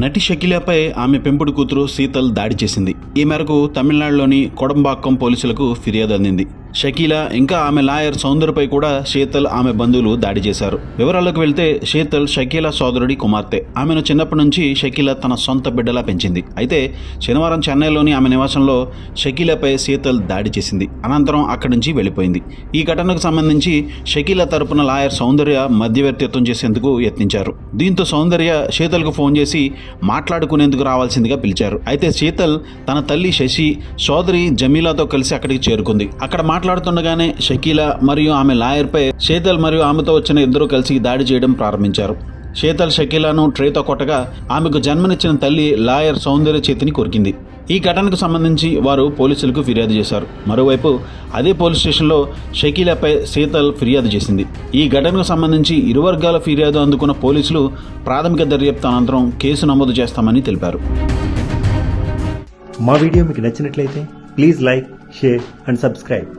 నటి షకీలాపై ఆమె పెంపుడు కూతురు శీతల్ దాడి చేసింది. ఈ మేరకు తమిళనాడులోని కొడంబాక్కం పోలీసులకు ఫిర్యాదు అందింది. షకీలా ఇంకా ఆమె లాయర్ సౌందర్యపై కూడా శీతల్ ఆమె బంధువులు దాడి చేశారు. వివరాల్లోకి వెళ్తే శీతల్ షకీలా సోదరుడి కుమార్తె. ఆమెను చిన్నప్పటి నుంచి షకీలా తన సొంత బిడ్డలా పెంచింది. అయితే శనివారం చెన్నైలోని ఆమె నివాసంలో షకీలాపై శీతల్ దాడి చేసింది. అనంతరం అక్కడి నుంచి వెళ్లిపోయింది. ఈ ఘటనకు సంబంధించి షకీలా తరపున లాయర్ సౌందర్య మధ్యవర్తిత్వం చేసేందుకు యత్నించారు. దీంతో సౌందర్య శీతల్కు ఫోన్ చేసి మాట్లాడుకునేందుకు రావాల్సిందిగా పిలిచారు. అయితే శీతల్ తన తల్లి శశి, సోదరి జమీలాతో కలిసి అక్కడికి చేరుకుంది. అక్కడ మాట్లాడుతుండగానే షకీలా మరియు ఆమె లాయర్పై శీతల్ మరియు ఆమెతో వచ్చిన ఇద్దరు కలిసి దాడి చేయడం ప్రారంభించారు. శీతల్ షకీలాను ట్రేతో కొట్టగా ఆమెకు జన్మనిచ్చిన తల్లి లాయర్ సౌందర్య చేతిని కొరికింది. ఈ ఘటనకు సంబంధించి వారు పోలీసులకు ఫిర్యాదు చేశారు. మరోవైపు అదే పోలీస్ స్టేషన్లో షకీలాపై శీతల్ ఫిర్యాదు చేసింది. ఈ ఘటనకు సంబంధించి ఇరు వర్గాల ఫిర్యాదు అందుకున్న పోలీసులు ప్రాథమిక దర్యాప్తు అనంతరం కేసు నమోదు చేస్తామని తెలిపారు. మా వీడియో మీకు నచ్చినట్లయితే please like, share and subscribe.